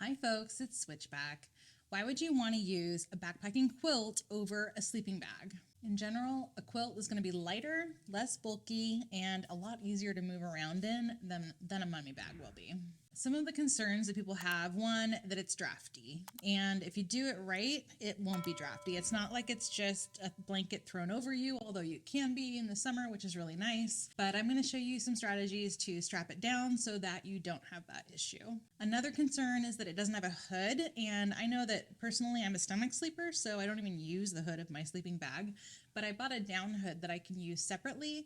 Hi folks, it's Switchback. Why would you want to use a backpacking quilt over a sleeping bag? In general, a quilt is going to be lighter, less bulky, and a lot easier to move around in than a mummy bag will be. Some of the concerns that people have, one, that it's drafty. And if you do it right, it won't be drafty. It's not like it's just a blanket thrown over you, although you can be in the summer, which is really nice. But I'm going to show you some strategies to strap it down so that you don't have that issue. Another concern is that it doesn't have a hood. And I know that personally I'm a stomach sleeper, so I don't even use the hood of my sleeping bag. But I bought a down hood that I can use separately,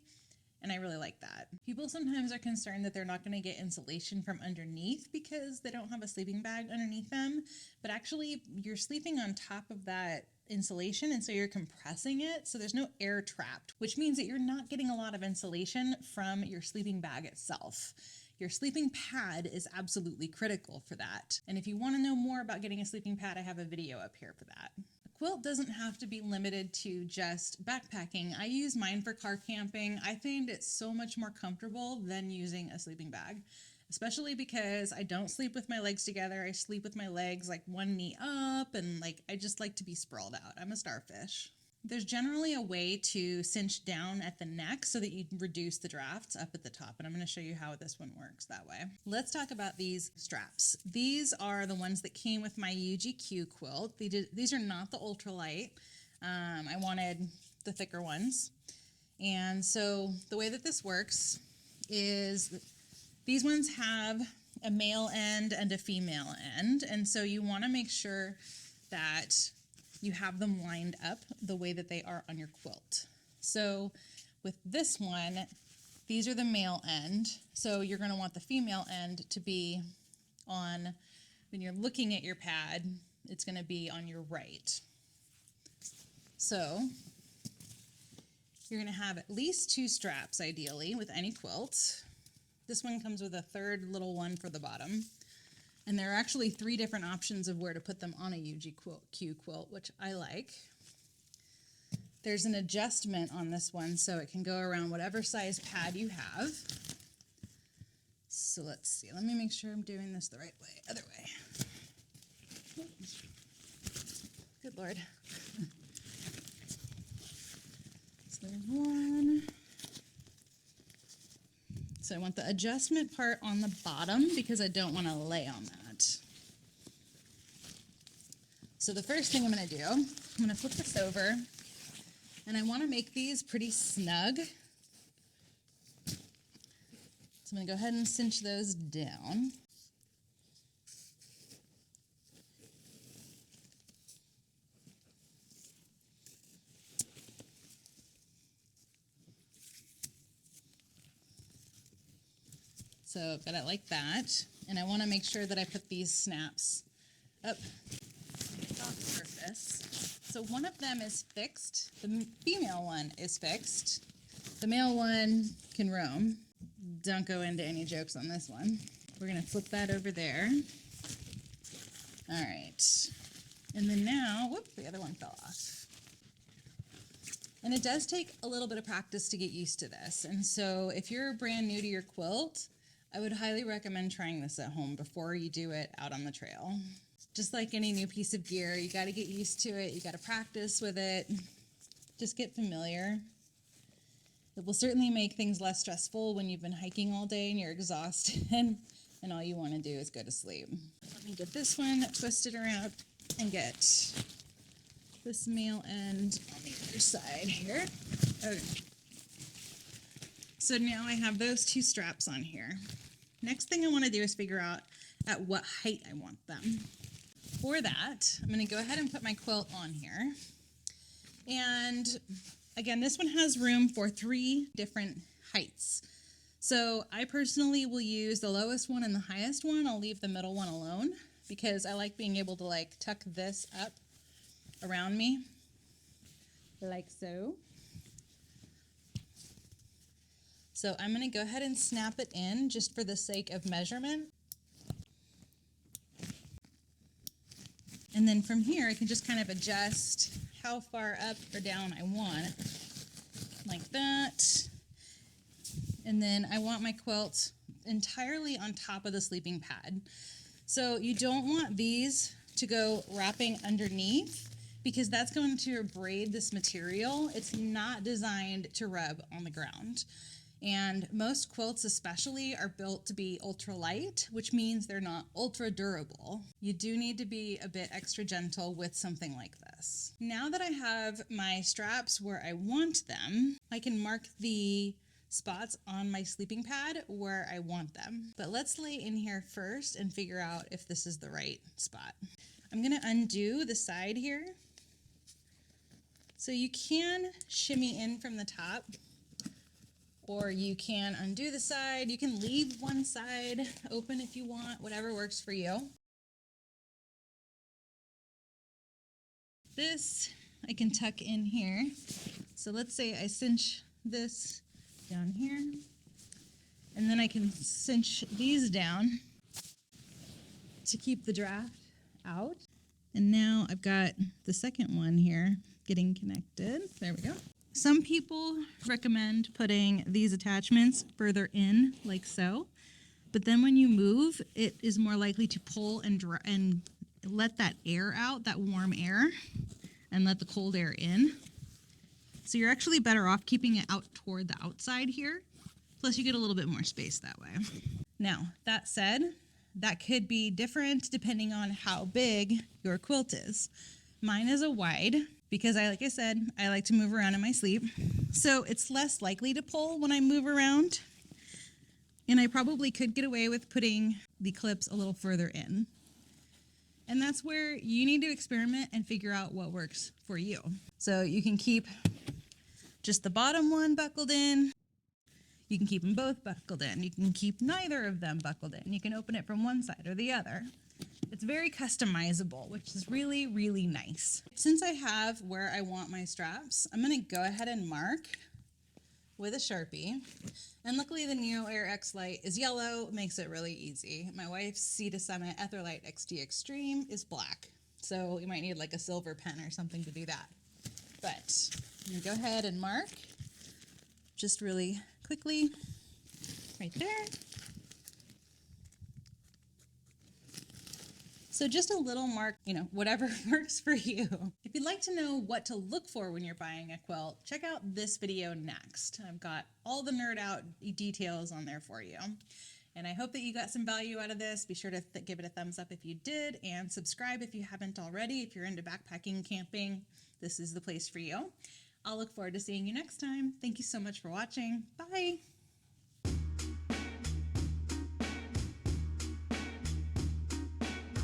and I really like that. People sometimes are concerned that they're not going to get insulation from underneath because they don't have a sleeping bag underneath them, but actually you're sleeping on top of that insulation, and so you're compressing it, so there's no air trapped, which means that you're not getting a lot of insulation from your sleeping bag itself. Your sleeping pad is absolutely critical for that. And if you want to know more about getting a sleeping pad, I have a video up here for that. Quilt doesn't have to be limited to just backpacking. I use mine for car camping. I find it so much more comfortable than using a sleeping bag, especially because I don't sleep with my legs together. I sleep with my legs like one knee up, and I just like to be sprawled out. I'm a starfish. There's generally a way to cinch down at the neck so that you reduce the drafts up at the top, and I'm going to show you how this one works that way. Let's talk about these straps. These are the ones that came with my UGQ quilt. These are not the ultralight. I wanted the thicker ones. And so the way that this works is these ones have a male end and a female end, and so you want to make sure that you have them lined up the way that they are on your quilt. So with this one, these are the male end. So you're going to want the female end to be on, when you're looking at your pad, it's going to be on your right. So you're going to have at least 2 straps ideally with any quilt. This one comes with a third little one for the bottom. And there are actually 3 different options of where to put them on a UGQ quilt, which I like. There's an adjustment on this one, so it can go around whatever size pad you have. So let's see. Let me make sure I'm doing this the right way. Other way. Good Lord. So there's one. So I want the adjustment part on the bottom because I don't want to lay on that. So the first thing I'm going to do, I'm going to flip this over, and I want to make these pretty snug. So I'm going to go ahead and cinch those down. So I've got it like that, and I want to make sure that I put these snaps up the top surface. So one of them is fixed. The female one is fixed. The male one can roam. Don't go into any jokes on this one. We're going to flip that over there. All right. And then now, whoop, the other one fell off. And it does take a little bit of practice to get used to this. And so if you're brand new to your quilt, I would highly recommend trying this at home before you do it out on the trail. Just like any new piece of gear, you got to get used to it. You got to practice with it. Just get familiar. It will certainly make things less stressful when you've been hiking all day and you're exhausted and all you want to do is go to sleep. Let me get this one twisted around and get this male end on the other side here. Okay. So now I have those 2 straps on here. Next thing I want to do is figure out at what height I want them. For that, I'm going to go ahead and put my quilt on here. And again, this one has room for 3 different heights. So I personally will use the lowest one and the highest one. I'll leave the middle one alone because I like being able to tuck this up around me like so. So I'm going to go ahead and snap it in just for the sake of measurement. And then from here, I can just kind of adjust how far up or down I want, like that. And then I want my quilt entirely on top of the sleeping pad. So you don't want these to go wrapping underneath because that's going to abrade this material. It's not designed to rub on the ground. And most quilts especially are built to be ultra light, which means they're not ultra durable. You do need to be a bit extra gentle with something like this. Now that I have my straps where I want them, I can mark the spots on my sleeping pad where I want them. But let's lay in here first and figure out if this is the right spot. I'm gonna undo the side here. So you can shimmy in from the top, or you can undo the side. You can leave one side open if you want, whatever works for you. This I can tuck in here. So let's say I cinch this down here, and then I can cinch these down to keep the draft out. And now I've got the second one here getting connected. There we go. Some people recommend putting these attachments further in like so, but then when you move, it is more likely to pull and let that air out, that warm air, and let the cold air in. So you're actually better off keeping it out toward the outside here. Plus you get a little bit more space that way. Now, that said, that could be different depending on how big your quilt is. Mine is a wide because like I said, I like to move around in my sleep. So it's less likely to pull when I move around. And I probably could get away with putting the clips a little further in. And that's where you need to experiment and figure out what works for you. So you can keep just the bottom one buckled in. You can keep them both buckled in. You can keep neither of them buckled in. You can open it from one side or the other. It's very customizable, which is really, really nice. Since I have where I want my straps, I'm gonna go ahead and mark with a Sharpie. And luckily the Neo Air X Lite is yellow, makes it really easy. My wife's Sea Summit Etherlite XT Extreme is black. So you might need like a silver pen or something to do that. But I'm gonna go ahead and mark just really quickly right there. So just a little mark, whatever works for you. If you'd like to know what to look for when you're buying a quilt, check out this video next. I've got all the nerd out details on there for you. And I hope that you got some value out of this. Be sure to give it a thumbs up if you did, and subscribe if you haven't already. If you're into backpacking, camping, this is the place for you. I'll look forward to seeing you next time. Thank you so much for watching. Bye.